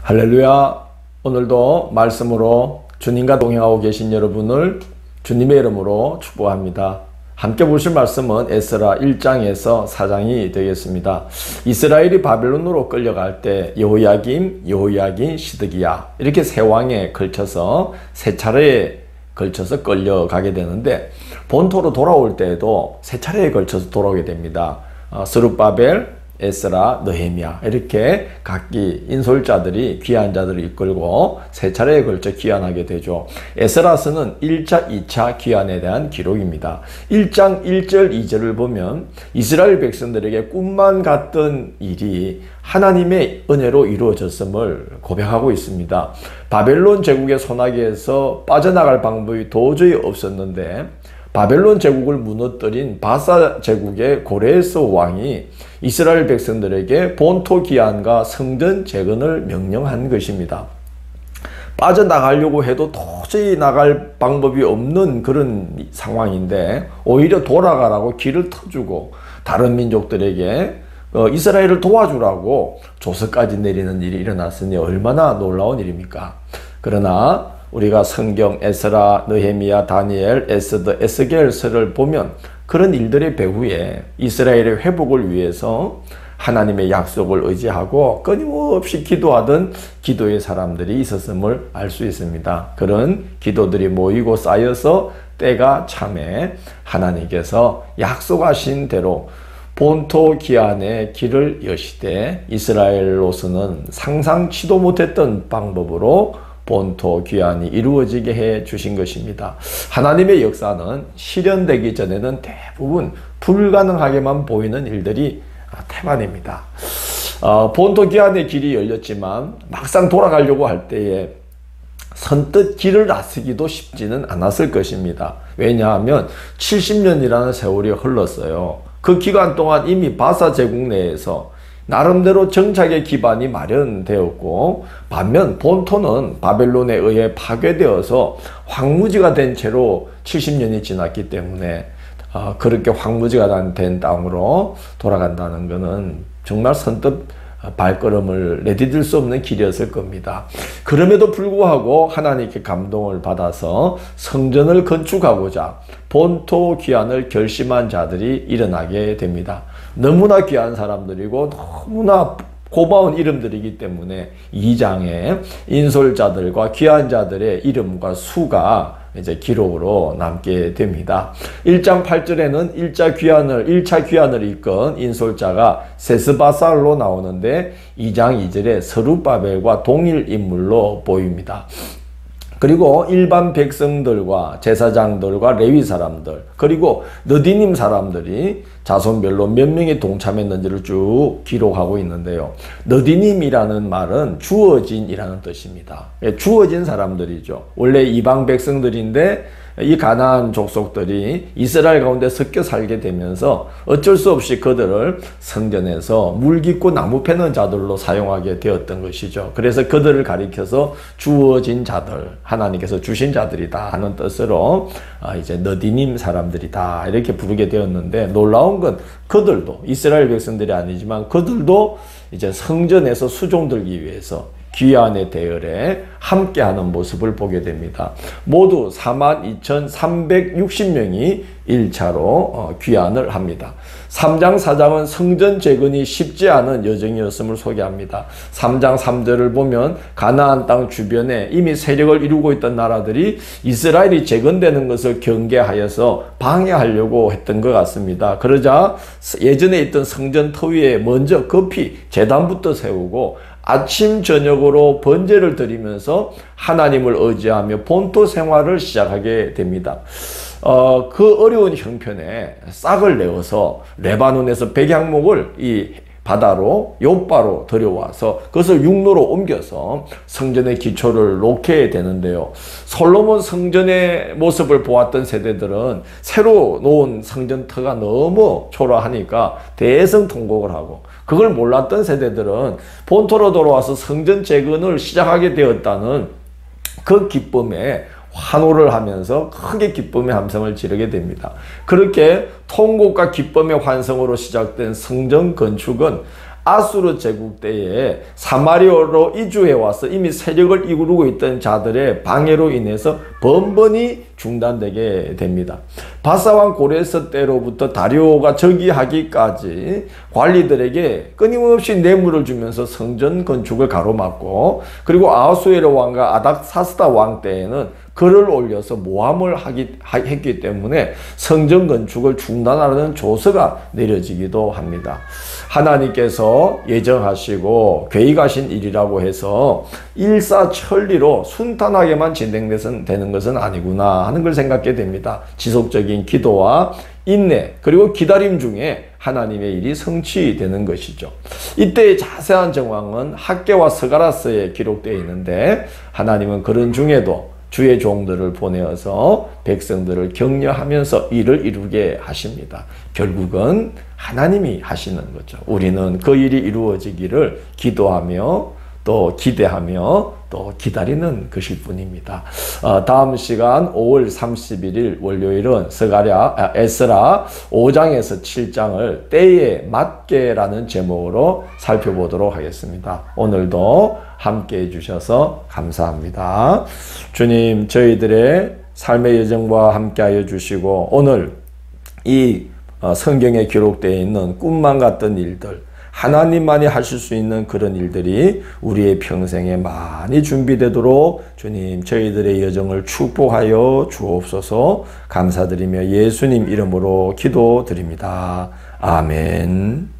할렐루야. 오늘도 말씀으로 주님과 동행하고 계신 여러분을 주님의 이름으로 축복합니다. 함께 보실 말씀은 에스라 1장에서 4장이 되겠습니다. 이스라엘이 바벨론으로 끌려갈 때 여호야김, 시드기야 이렇게 세 왕에 걸쳐서 세 차례에 걸쳐서 끌려가게 되는데, 본토로 돌아올 때에도 세 차례에 걸쳐서 돌아오게 됩니다. 스룹바벨, 에스라, 느헤미야 이렇게 각기 인솔자들이 귀한 자들을 이끌고 세 차례에 걸쳐 귀환하게 되죠. 에스라서는 1차, 2차 귀환에 대한 기록입니다. 1장 1절, 2절을 보면 이스라엘 백성들에게 꿈만 같던 일이 하나님의 은혜로 이루어졌음을 고백하고 있습니다. 바벨론 제국의 손아귀에서 빠져나갈 방법이 도저히 없었는데, 바벨론 제국을 무너뜨린 바사 제국의 고레스 왕이 이스라엘 백성들에게 본토 귀환과 성전 재건을 명령한 것입니다. 빠져나가려고 해도 도저히 나갈 방법이 없는 그런 상황인데, 오히려 돌아가라고 길을 터주고 다른 민족들에게 이스라엘을 도와주라고 조서까지 내리는 일이 일어났으니 얼마나 놀라운 일입니까? 그러나 우리가 성경 에스라, 느헤미야, 다니엘, 에스더, 에스겔서를 보면 그런 일들의 배후에 이스라엘의 회복을 위해서 하나님의 약속을 의지하고 끊임없이 기도하던 기도의 사람들이 있었음을 알 수 있습니다. 그런 기도들이 모이고 쌓여서 때가 참에 하나님께서 약속하신 대로 본토 귀환의 길을 여시되, 이스라엘로서는 상상치도 못했던 방법으로 본토 귀환이 이루어지게 해 주신 것입니다. 하나님의 역사는 실현되기 전에는 대부분 불가능하게만 보이는 일들이 태반입니다. 본토 귀환의 길이 열렸지만 막상 돌아가려고 할 때에 선뜻 길을 나서기도 쉽지는 않았을 것입니다. 왜냐하면 70년이라는 세월이 흘렀어요. 그 기간 동안 이미 바사 제국 내에서 나름대로 정착의 기반이 마련되었고, 반면 본토는 바벨론에 의해 파괴되어서 황무지가 된 채로 70년이 지났기 때문에 그렇게 황무지가 된 땅으로 돌아간다는 것은 정말 선뜻 발걸음을 내디딜 수 없는 길이었을 겁니다. 그럼에도 불구하고 하나님께 감동을 받아서 성전을 건축하고자 본토 귀환을 결심한 자들이 일어나게 됩니다. 너무나 귀한 사람들이고 너무나 고마운 이름들이기 때문에 2장에 인솔자들과 귀한 자들의 이름과 수가 이제 기록으로 남게 됩니다. 1장 8절에는 1차 귀환을 이끈 인솔자가 세스바살로 나오는데, 2장 2절에 스룹바벨과 동일 인물로 보입니다. 그리고 일반 백성들과 제사장들과 레위 사람들, 그리고 느디님 사람들이 자손별로 몇 명이 동참했는지를 쭉 기록하고 있는데요. 느디님이라는 말은 주어진이라는 뜻입니다. 주어진 사람들이죠. 원래 이방 백성들인데 이 가나안 족속들이 이스라엘 가운데 섞여 살게 되면서 어쩔 수 없이 그들을 성전에서 물 깃고 나무 패는 자들로 사용하게 되었던 것이죠. 그래서 그들을 가리켜서 주어진 자들, 하나님께서 주신 자들이다 하는 뜻으로 이제 느디님 사람들이다 이렇게 부르게 되었는데, 놀라운 건 그들도 이스라엘 백성들이 아니지만 그들도 이제 성전에서 수종 들기 위해서 귀환의 대열에 함께하는 모습을 보게 됩니다. 모두 42,360명이 1차로 귀환을 합니다. 3장 4장은 성전 재건이 쉽지 않은 여정이었음을 소개합니다. 3장 3절을 보면 가나안 땅 주변에 이미 세력을 이루고 있던 나라들이 이스라엘이 재건되는 것을 경계하여서 방해하려고 했던 것 같습니다. 그러자 예전에 있던 성전 터 위에 먼저 급히 제단부터 세우고 아침 저녁으로 번제를 드리면서 하나님을 의지하며 본토 생활을 시작하게 됩니다. 그 어려운 형편에 싹을 내어서 레바논에서 백향목을 이 바다로 욥바로 들여와서 그것을 육로로 옮겨서 성전의 기초를 놓게 되는데요. 솔로몬 성전의 모습을 보았던 세대들은 새로 놓은 성전터가 너무 초라하니까 대성통곡을 하고, 그걸 몰랐던 세대들은 본토로 돌아와서 성전 재건을 시작하게 되었다는 그 기쁨에 환호를 하면서 크게 기쁨의 함성을 지르게 됩니다. 그렇게 통곡과 기쁨의 환성으로 시작된 성전 건축은 아수르 제국 때에 사마리아로 이주해 와서 이미 세력을 이루고 있던 자들의 방해로 인해서 번번이 중단되게 됩니다. 바사왕 고레스 때로부터 다리오가 즉위하기까지 관리들에게 끊임없이 뇌물을 주면서 성전 건축을 가로막고, 그리고 아하수에로 왕과 아닥사스다 왕 때에는 글을 올려서 모함을 했기 때문에 성전 건축을 중단하라는 조서가 내려지기도 합니다. 하나님께서 예정하시고 계획하신 일이라고 해서 일사천리로 순탄하게만 진행되는 것은 아니구나 하는 걸 생각하게 됩니다. 지속적인 기도와 인내 그리고 기다림 중에 하나님의 일이 성취되는 것이죠. 이때의 자세한 정황은 학개와 스가랴서에 기록되어 있는데, 하나님은 그런 중에도 주의 종들을 보내어서 백성들을 격려하면서 일을 이루게 하십니다. 결국은 하나님이 하시는 거죠. 우리는 그 일이 이루어지기를 기도하며 또 기대하며 또 기다리는 것일 뿐입니다. 다음 시간 5월 31일 월요일은 에스라 5장에서 7장을 때에 맞게라는 제목으로 살펴보도록 하겠습니다. 오늘도 함께 해주셔서 감사합니다. 주님, 저희들의 삶의 여정과 함께하여 주시고, 오늘 이 성경에 기록되어 있는 꿈만 같던 일들, 하나님만이 하실 수 있는 그런 일들이 우리의 평생에 많이 준비되도록 주님, 저희들의 여정을 축복하여 주옵소서. 감사드리며 예수님 이름으로 기도드립니다. 아멘.